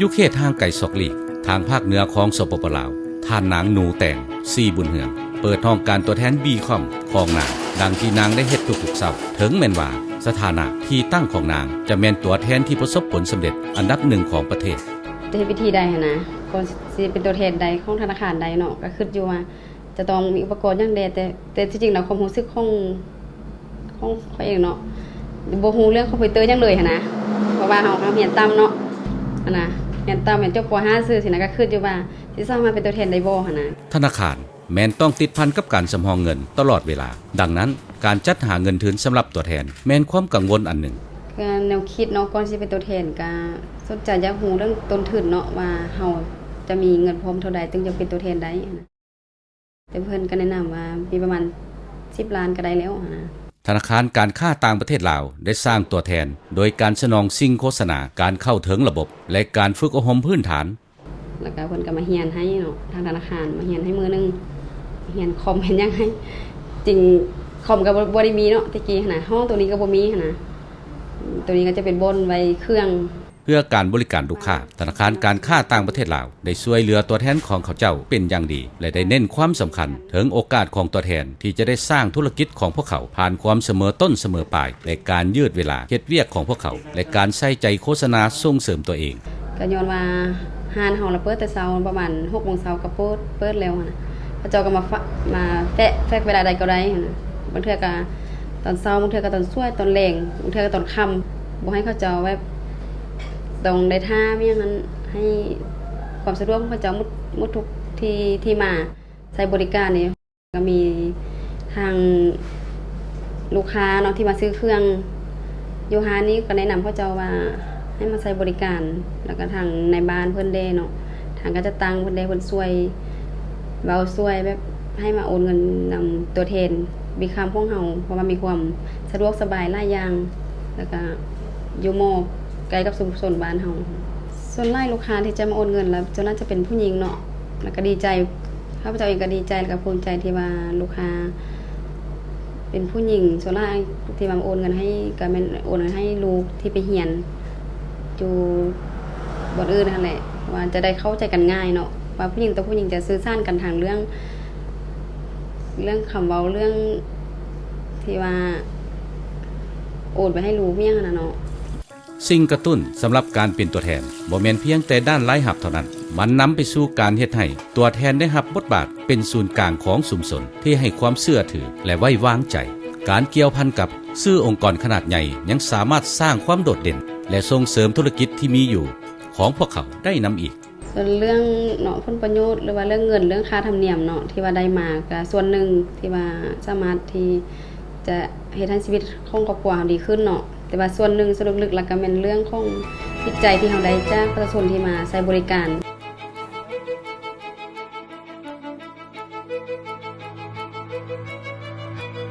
ยุเขตทางไก่ศอกหลีกทางภาคเหนือของสปปลาวท่านนางหนูแต่งซีบุญเหืองเปิดห้องการตัวแทนบีคอมของนางดังที่นางได้เฮ็ดทุกๆเช้าถึงแม่นว่าสถานะที่ตั้งของนางจะแม่นตัวแทนที่ประสบผลสำเร็จอันดับหนึ่งของประเทศจะเฮ็ดวิธีใดนะก่อนสิเป็นตัวแทนใดของธนาคารใดเนาะก็คิดอยู่ว่าจะต้องมีอุปกรณ์อย่างใดแต่ที่จริงแล้วความรู้สึกของเขาเองเนาะบ่ฮู้เรื่องคอมพิวเตอร์จังเลยนะเพราะว่าเฮาเรียนต่ำเนาะนะเรียนต่ำเรียนจบป .5 ซื่อสินะก็คิดอยู่ว่าสิสามารถเป็นตัวแทนได้บ่นะธนาคารแม้นต้องติดพันกับการสำรองเงินตลอดเวลาดังนั้นการจัดหาเงินทุนสำหรับตัวแทนแม้นความกังวลอันหนึ่งแนวคิดเนาะก่อนสิเป็นตัวแทนก็สนใจอยากรู้เรื่องต้นทุนเนาะว่าเฮาจะมีเงินพร้อมเท่าใดถึงจะเป็นตัวแทนได้นะแต่เพิ่นก็แนะนำว่ามีประมาณ10 ล้านก็ได้แล้วนะธนาคารการค้าต่างประเทศลาวได้สร้างตัวแทนโดยการสนองสิ่งโฆษณาการเข้าถึงระบบและการฝึกอบรมพื้นฐานแล้วก็เพิ่นก็มาเรียนให้เนาะทางธนาคารมาเรียนให้มื้อนึงเรียนคอมเห็นยังให้จริงคอมก็บ่ได้มีเนาะตะกี้นะห้องตัวนี้ก็บ่มีนะตัวนี้ก็จะเป็นบนไว้เครื่องเพื่อการบริการลูกค้าธนาคารการค้าต่างประเทศลาวได้ช่วยเหลือตัวแทนของเขาเจ้าเป็นอย่างดีและได้เน้นความสำคัญถึงโอกาสของตัวแทนที่จะได้สร้างธุรกิจของพวกเขาผ่านความเสมอต้นเสมอปลายและการยืดเวลาเฮ็ดเวียกของพวกเขาและการใส่ใจโฆษณาส่งเสริมตัวเองก็ย้อนว่าห้านเฮาละเปิดแต่เช้าประมาณ 6:00 นก็เปิดแล้วนะพระเจ้าก็มาแฟกเวลาใดก็ได้นะบางเทื่อก็ตอนเช้าบางเทื่อก็ตอนช่วยตอนแลงบางเทื่อก็ตอนค่ำบ่ให้เขาเจ้าไว้ตรงได้ท่ามีอย่างนั้นให้ความสะดวกของเขาเจ้ามุดทุกที่มาใช้บริการนี่ก็มีทางลูกค้าเนาะที่มาซื้อเครื่องอยู่หานี้ก็แนะนำเขาเจ้าว่าให้มาใช้บริการแล้วก็ทางในบ้านเพิ่นได้เนาะทางก็จะตั้งเพิ่นได้เพิ่นช่วยเบาช่วยแบบให้มาโอนเงินนำตัวแทนมีคำพวกเฮาเพราะว่ามีความสะดวกสบายหลายอย่างแล้วก็อยู่หม้อใกล้กับชุมชนบ้านเฮาส่วนหลายลูกค้าที่จะมาโอนเงินแล้วส่วนนั้นจะเป็นผู้หญิงเนาะแล้วก็ดีใจข้าพเจ้าเองก็ดีใจและก็ภูมิใจที่ว่าลูกค้าเป็นผู้หญิงส่วนหลายที่มาโอนเงินให้ก็แม่นโอนเงินให้ลูกที่ไปเรียนอยู่บ่อื่นนั่นแหละว่าจะได้เข้าใจกันง่ายเนาะว่าผู้หญิงต่อผู้หญิงจะสื่อสารกันทางเรื่องคำเว้าเรื่องที่ว่าโอนไปให้ลูกเมียนั่นน่ะเนาะสิ่งกระตุ้นสำหรับการเป็นตัวแทนบ่แม่นเพียงแต่ด้านรายรับเท่านั้นมันนำไปสู่การเฮ็ดให้ตัวแทนได้รับบทบาทเป็นศูนย์กลางของชุมชนที่ให้ความเชื่อถือและไว้วางใจการเกี่ยวพันกับชื่อองค์กรขนาดใหญ่ยังสามารถสร้างความโดดเด่นและส่งเสริมธุรกิจที่มีอยู่ของพวกเขาได้นำอีกส่วนเรื่องเนาะผลประโยชน์หรือว่าเรื่องเงินเรื่องค่าธรรมเนียมเนาะที่ว่าได้มาก็ส่วนหนึ่งที่ว่าสามารถที่จะเฮ็ดให้ชีวิตของครอบครัวดีขึ้นเนาะแต่ว่าส่วนหนึ่งสรุปลึกแล้วก็เป็นเรื่องของจิตใจที่เฮาได้จากประชาชนที่มาใช้บริการ